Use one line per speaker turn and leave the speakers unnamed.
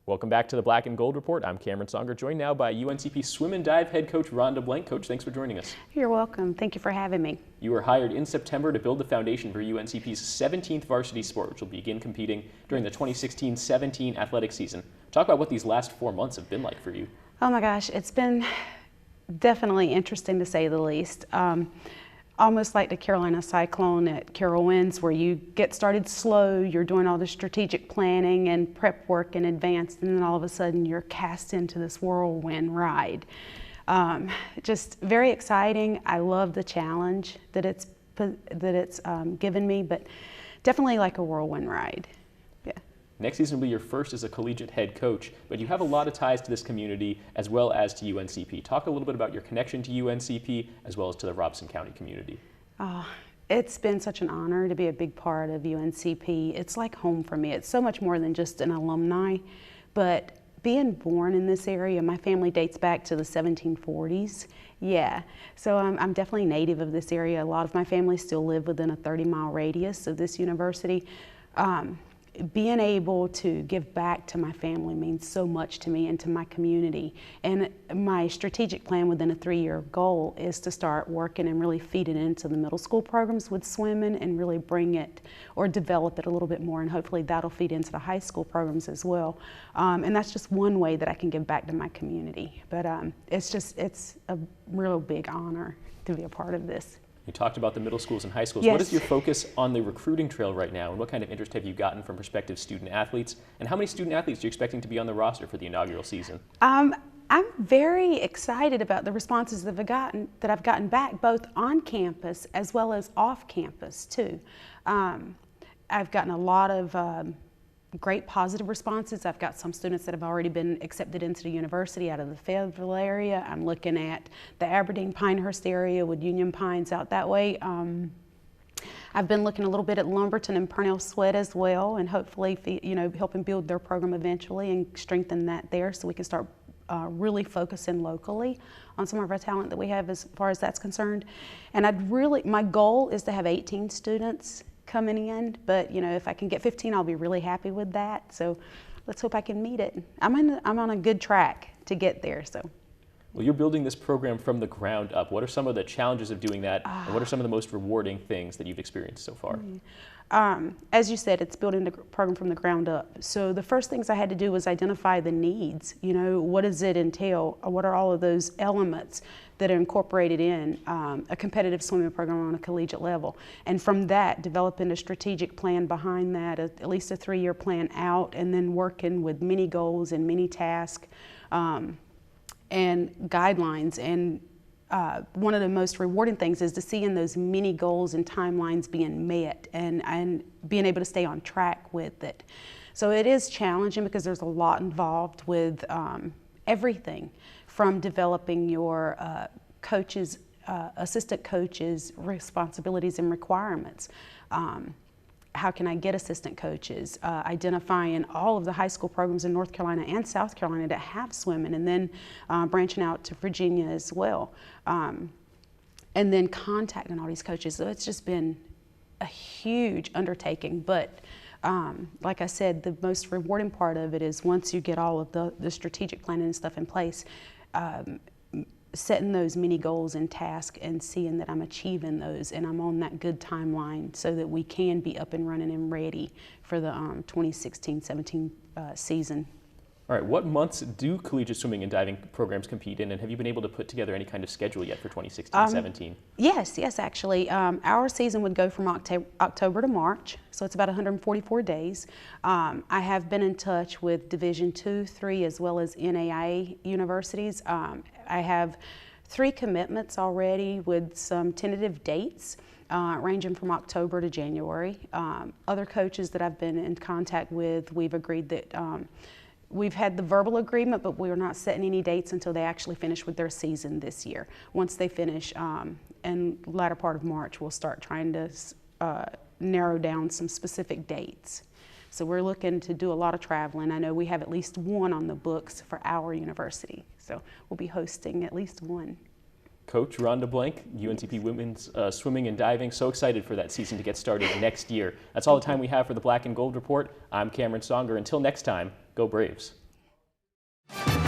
Welcome back to the Black and Gold Report. I'm Cameron Songer, joined now by UNCP swim and dive head coach Rhonda Blank. Coach, thanks for joining us.
You're welcome. Thank you for having me.
You were hired in September to build the foundation for UNCP's 17th varsity sport, which will begin competing during the 2016-17 athletic season. Talk about what these last 4 months have been like for you.
Oh my gosh, it's been definitely interesting to say the least. Almost like the Carolina Cyclone at Carowinds, where you get started slow, you're doing all the strategic planning and prep work in advance, and then all of a sudden you're cast into this whirlwind ride. Just very exciting. I love the challenge that it's given me, but definitely like a whirlwind ride. Yeah.
Next season will be your first as a collegiate head coach, but you have a lot of ties to this community as well as to UNCP. Talk a little bit about your connection to UNCP as well as to the Robeson County community.
It's been such an honor to be a big part of UNCP. It's like home for me. It's so much more than just an alumni, but being born in this area, my family dates back to the 1740s. Yeah, so I'm definitely native of this area. A lot of my family still live within a 30-mile radius of this university. Being able to give back to my family means so much to me and to my community. And my strategic plan within a 3-year goal is to start working and really feed it into the middle school programs with swimming and really bring it or develop it a little bit more, and hopefully that'll feed into the high school programs as well. And that's just one way that I can give back to my community. But it's a real big honor to be a part of this.
You talked about the middle schools and high schools.
Yes.
What is your focus on the recruiting trail right now, and what kind of interest have you gotten from prospective student athletes? And how many student athletes are you expecting to be on the roster for the inaugural season?
I'm very excited about the responses that I've gotten back, both on campus as well as off campus too. I've gotten a lot of great positive responses. I've got some students that have already been accepted into the university out of the Fayetteville area. I'm looking at the Aberdeen Pinehurst area with Union Pines out that way. I've been looking a little bit at Lumberton and Purnell Sweat as well, and hopefully, helping build their program eventually and strengthen that there so we can start really focusing locally on some of our talent that we have as far as that's concerned. And my goal is to have 18 students coming in, but if I can get 15, I'll be really happy with that. So let's hope I can meet it. I'm on a good track to get there. So.
Well, you're building this program from the ground up. What are some of the challenges of doing that, and what are some of the most rewarding things that you've experienced so far?
As you said, it's building the program from the ground up. So the first things I had to do was identify the needs. What does it entail? What are all of those elements that are incorporated in a competitive swimming program on a collegiate level? And from that, developing a strategic plan behind that, at least a 3-year plan out, and then working with mini goals and mini tasks and guidelines. And one of the most rewarding things is to see in those mini goals and timelines being met and being able to stay on track with it. So it is challenging because there's a lot involved with everything from developing your coaches, assistant coaches' responsibilities and requirements. How can I get assistant coaches, identifying all of the high school programs in North Carolina and South Carolina that have swimming, and then branching out to Virginia as well. And then contacting all these coaches. So it's just been a huge undertaking, but like I said, the most rewarding part of it is once you get all of the strategic planning and stuff in place, setting those mini goals and tasks and seeing that I'm achieving those and I'm on that good timeline so that we can be up and running and ready for the 2016-17 season.
All right, what months do collegiate swimming and diving programs compete in, and have you been able to put together any kind of schedule yet for 2016-17?
Yes, actually. Our season would go from October to March, so it's about 144 days. I have been in touch with Division II, III, as well as NAIA universities. I have 3 commitments already with some tentative dates. Ranging from October to January. Other coaches that I've been in contact with, we've agreed that we've had the verbal agreement, but we're not setting any dates until they actually finish with their season this year. Once they finish, in the latter part of March, we'll start trying to narrow down some specific dates. So we're looking to do a lot of traveling. I know we have at least one on the books for our university, so we'll be hosting at least one.
Coach Rhonda Blank, UNCP Women's Swimming and Diving. So excited for that season to get started next year. That's all the time we have for the Black and Gold Report. I'm Cameron Songer. Until next time, go Braves. it.